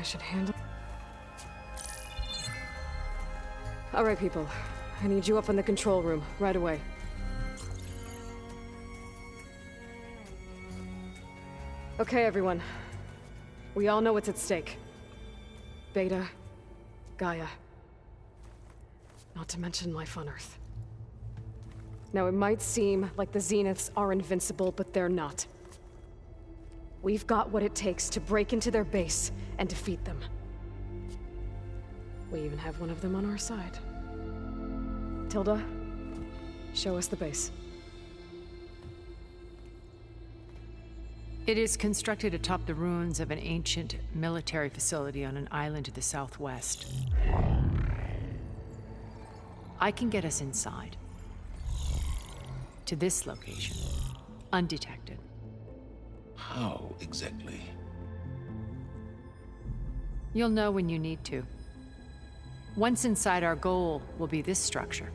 I should handle... All right, people. I need you up in the control room, right away. Okay, everyone. We all know what's at stake. Beta, Gaia. Not to mention life on Earth. Now, it might seem like the Zeniths are invincible, but they're not. We've got what it takes to break into their base and defeat them. We even have one of them on our side. Tilda, show us the base. It is constructed atop the ruins of an ancient military facility on an island to the southwest. I can get us inside. To this location, undetected. How exactly? You'll know when you need to. Once inside, our goal will be this structure.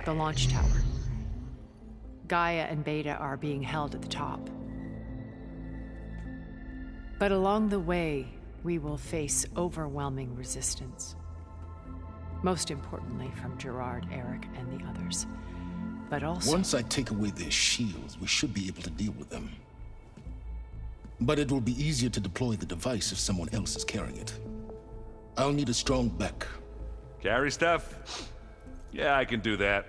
The launch tower. Gaia and Beta are being held at the top. But along the way, we will face overwhelming resistance. Most importantly from Gerard, Eric, and the others. But also... Once I take away their shields, we should be able to deal with them. But it will be easier to deploy the device if someone else is carrying it. I'll need a strong back. Carry stuff? Yeah, I can do that.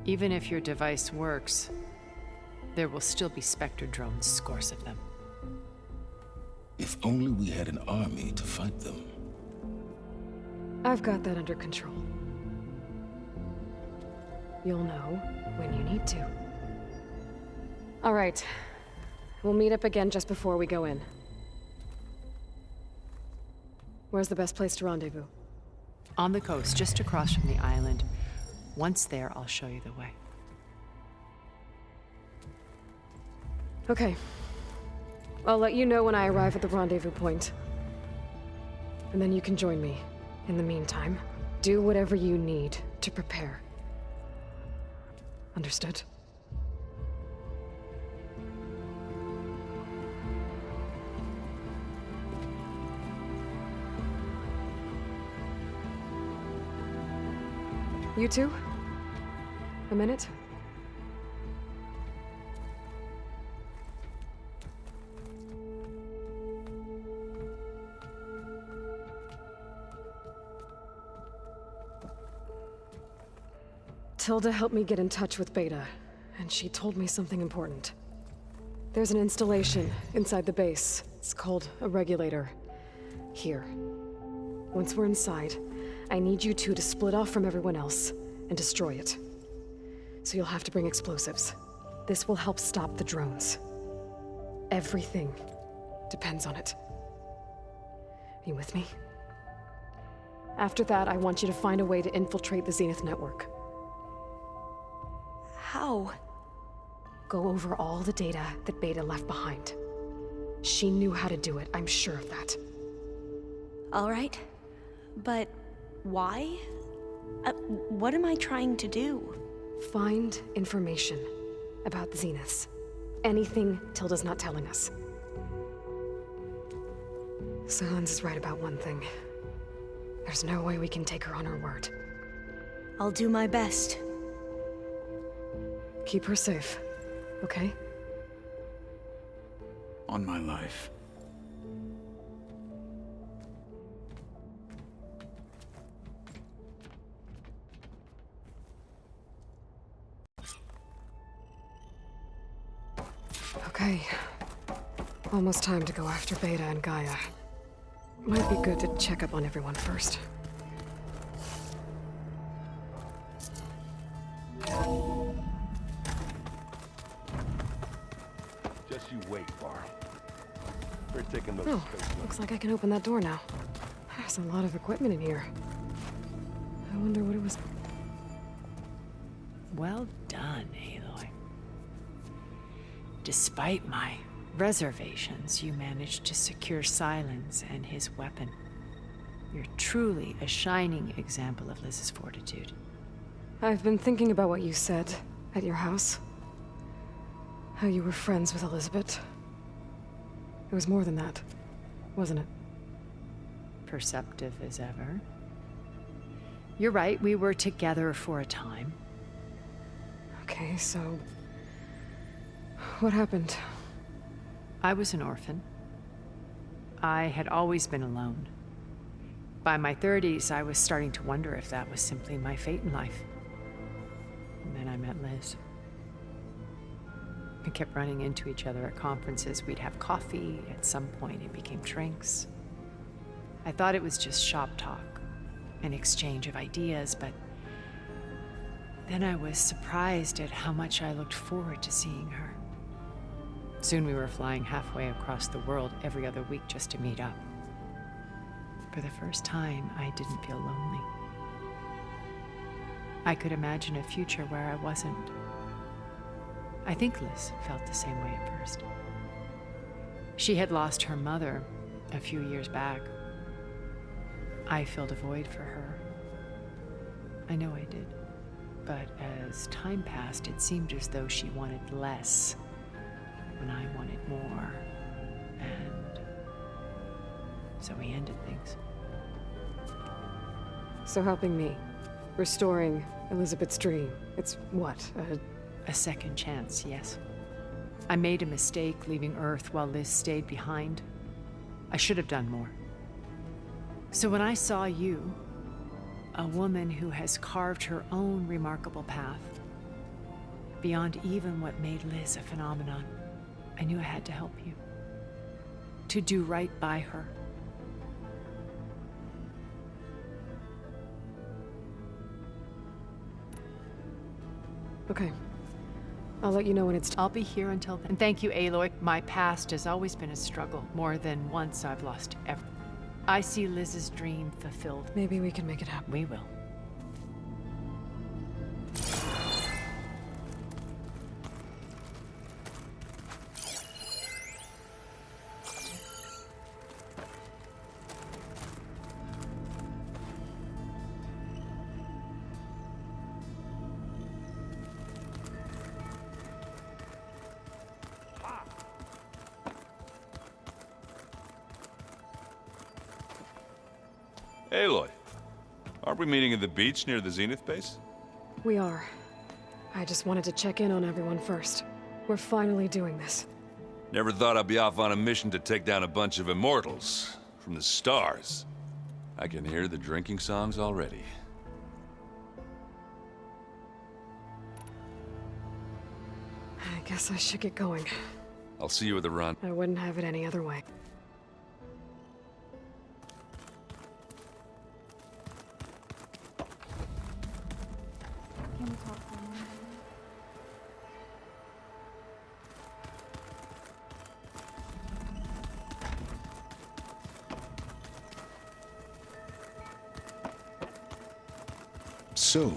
Even if your device works, there will still be Spectre drones, scores of them. If only we had an army to fight them. I've got that under control. You'll know when you need to. All right. We'll meet up again just before we go in. Where's the best place to rendezvous? On the coast, just across from the island. Once there, I'll show you the way. Okay. I'll let you know when I arrive at the rendezvous point. And then you can join me. In the meantime, do whatever you need to prepare. Understood? You two? A minute? Tilda helped me get in touch with Beta, and she told me something important. There's an installation inside the base. It's called a regulator. Here. Once we're inside, I need you two to split off from everyone else and destroy it. So you'll have to bring explosives. This will help stop the drones. Everything depends on it. You with me? After that, I want you to find a way to infiltrate the Zenith network. How? Go over all the data that Beta left behind. She knew how to do it, I'm sure of that. All right. But why? What am I trying to do? Find information about the Zeniths. Anything Tilda's not telling us. Silence is right about one thing. There's no way we can take her on her word. I'll do my best. Keep her safe, okay? On my life. Okay. Almost time to go after Beta and Gaia. Might be good to check up on everyone first. Just you wait, Barr. We're taking those Oh, space looks like I can open that door now. There's a lot of equipment in here. I wonder what it was... Well done, Aloy. Despite my reservations, you managed to secure Silence and his weapon. You're truly a shining example of Liz's fortitude. I've been thinking about what you said at your house. How you were friends with Elizabeth. It was more than that. wasn't it? Perceptive as ever. You're right, we were together for a time. Okay, so... what happened? I was an orphan. I had always been alone. By my 30s, I was starting to wonder if that was simply my fate in life. And then I met Liz. We kept running into each other at conferences. We'd have coffee. At some point, it became drinks. I thought it was just shop talk, an exchange of ideas, but then I was surprised at how much I looked forward to seeing her. Soon we were flying halfway across the world every other week just to meet up. For the first time, I didn't feel lonely. I could imagine a future where I wasn't. I think Liz felt the same way at first. She had lost her mother a few years back. I filled a void for her. I know I did. But as time passed, it seemed as though she wanted less when I wanted more. And so we ended things. So helping me. Restoring Elizabeth's dream. It's what, A second chance, yes. I made a mistake leaving Earth while Liz stayed behind. I should have done more. So when I saw you, a woman who has carved her own remarkable path, beyond even what made Liz a phenomenon, I knew I had to help you. To do right by her. Okay. I'll let you know when it's I'll be here until then. And thank you, Aloy. My past has always been a struggle. More than once I've lost everything. I see Liz's dream fulfilled. Maybe we can make it happen. We will. Aloy, aren't we meeting at the beach near the Zenith base? We are. I just wanted to check in on everyone first. We're finally doing this. Never thought I'd be off on a mission to take down a bunch of immortals from the stars. I can hear the drinking songs already. I guess I should get going. I'll see you at the run. I wouldn't have it any other way. Can we talk for a moment? So,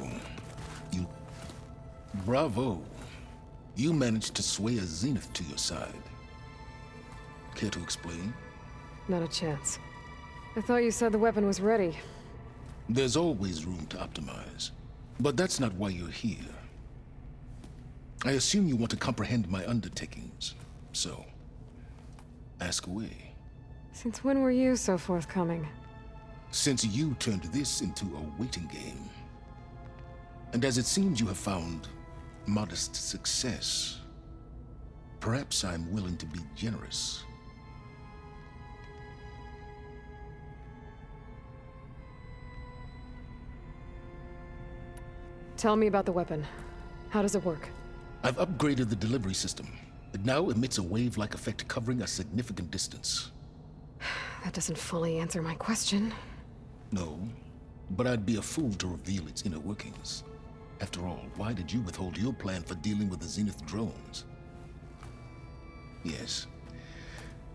you... Bravo. You managed to sway a Zenith to your side. Care to explain? Not a chance. I thought you said the weapon was ready. There's always room to optimize. But that's not why you're here. I assume you want to comprehend my undertakings. So, ask away. Since when were you so forthcoming? Since you turned this into a waiting game. And as it seems you have found modest success, perhaps I'm willing to be generous. Tell me about the weapon. How does it work? I've upgraded the delivery system. It now emits a wave-like effect covering a significant distance. That doesn't fully answer my question. No, but I'd be a fool to reveal its inner workings. After all, why did you withhold your plan for dealing with the Zenith drones? Yes,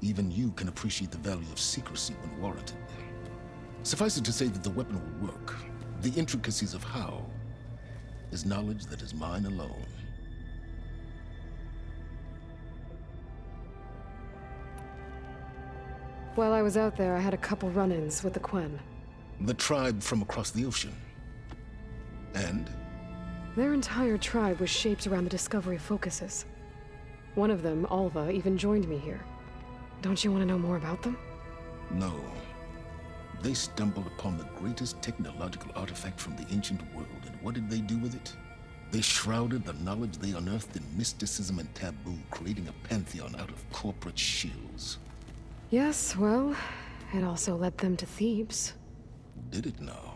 even you can appreciate the value of secrecy when warranted. Suffice it to say that the weapon will work. The intricacies of how is knowledge that is mine alone. While I was out there, I had a couple run-ins with the Quen. The tribe from across the ocean. And? Their entire tribe was shaped around the Discovery focuses. One of them, Alva, even joined me here. Don't you want to know more about them? No. They stumbled upon the greatest technological artifact from the ancient world, and what did they do with it? They shrouded the knowledge they unearthed in mysticism and taboo, creating a pantheon out of corporate shills. Yes, well, it also led them to Thebes. Did it now?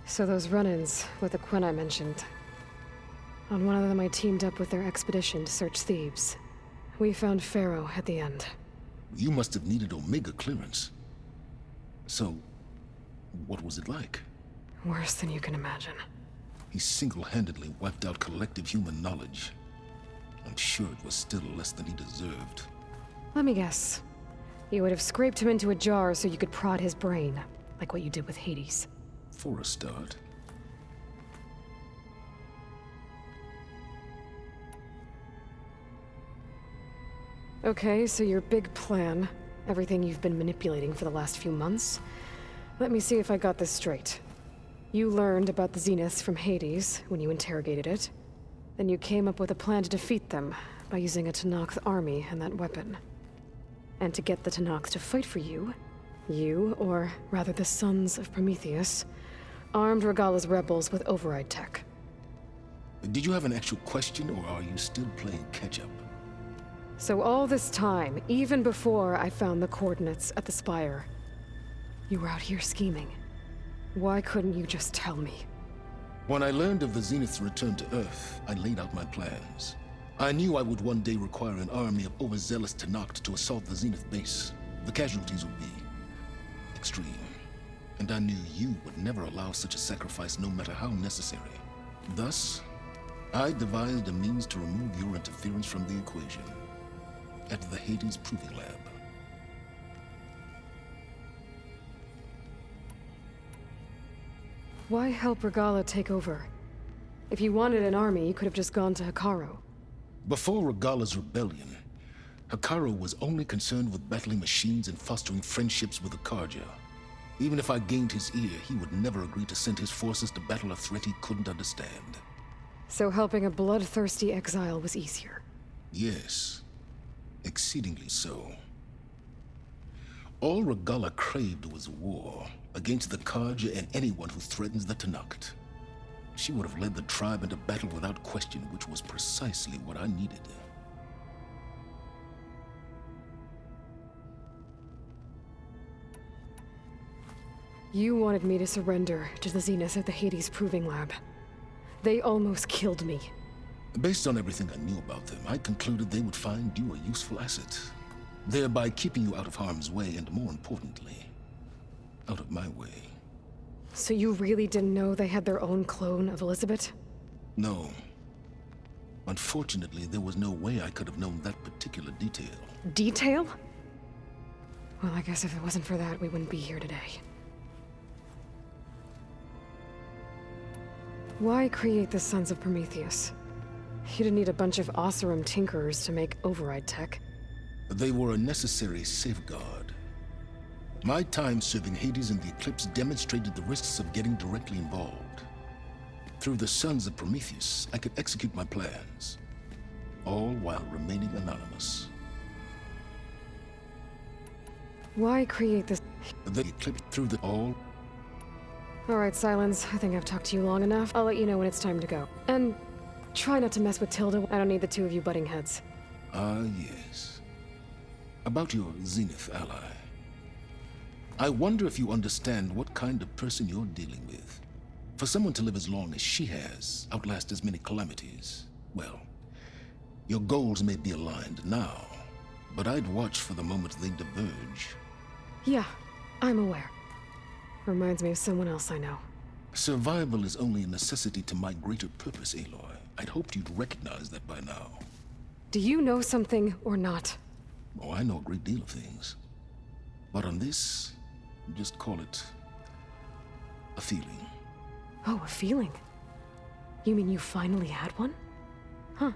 So those run-ins with the Quinn I mentioned. On one of them I teamed up with their expedition to search Thebes. We found Pharaoh at the end. You must have needed Omega clearance. So, what was it like? Worse than you can imagine. He single-handedly wiped out collective human knowledge. I'm sure it was still less than he deserved. Let me guess. You would have scraped him into a jar so you could prod his brain, like what you did with Hades. For a start. Okay, so your big plan, everything you've been manipulating for the last few months. Let me see if I got this straight. You learned about the Zeniths from Hades when you interrogated it. Then you came up with a plan to defeat them by using a Tenakth army and that weapon. And to get the Tenakth to fight for you, or rather the Sons of Prometheus, armed Regalla's rebels with override tech. Did you have an actual question, or are you still playing catch-up? So all this time, even before I found the coordinates at the Spire, you were out here scheming. Why couldn't you just tell me? When I learned of the Zenith's return to Earth, I laid out my plans. I knew I would one day require an army of overzealous Tenakth to assault the Zenith base. The casualties would be extreme. And I knew you would never allow such a sacrifice, no matter how necessary. Thus, I devised a means to remove your interference from the equation. At the Hades Proving Lab. Why help Regalla take over? If you wanted an army, you could have just gone to Hekarro. Before Regalla's rebellion, Hekarro was only concerned with battling machines and fostering friendships with the Karja. Even if I gained his ear, he would never agree to send his forces to battle a threat he couldn't understand. So helping a bloodthirsty exile was easier? Yes. Exceedingly so. All Regalla craved was war against the Karja and anyone who threatens the Tenakth. She would have led the tribe into battle without question, which was precisely what I needed. You wanted me to surrender to the Zeniths at the Hades Proving Lab. They almost killed me. Based on everything I knew about them, I concluded they would find you a useful asset, thereby keeping you out of harm's way and, more importantly, out of my way. So you really didn't know they had their own clone of Elizabeth? No. Unfortunately, there was no way I could have known that particular detail. Detail? Well, I guess if it wasn't for that, we wouldn't be here today. Why create the Sons of Prometheus? You didn't need a bunch of Oseram tinkerers to make override tech. They were a necessary safeguard. My time serving Hades and the Eclipse demonstrated the risks of getting directly involved. Through the Sons of Prometheus, I could execute my plans, all while remaining anonymous. Why create this? The Eclipse through the all. Alright, Silence. I think I've talked to you long enough. I'll let you know when it's time to go. And try not to mess with Tilda. I don't need the two of you butting heads. Ah, yes. About your Zenith ally. I wonder if you understand what kind of person you're dealing with. For someone to live as long as she has, outlast as many calamities, well, your goals may be aligned now, but I'd watch for the moment they diverge. Yeah, I'm aware. Reminds me of someone else I know. Survival is only a necessity to my greater purpose, Aloy. I'd hoped you'd recognize that by now. Do you know something or not? Oh, I know a great deal of things. But on this, just call it a feeling. Oh, a feeling? You mean you finally had one? Huh.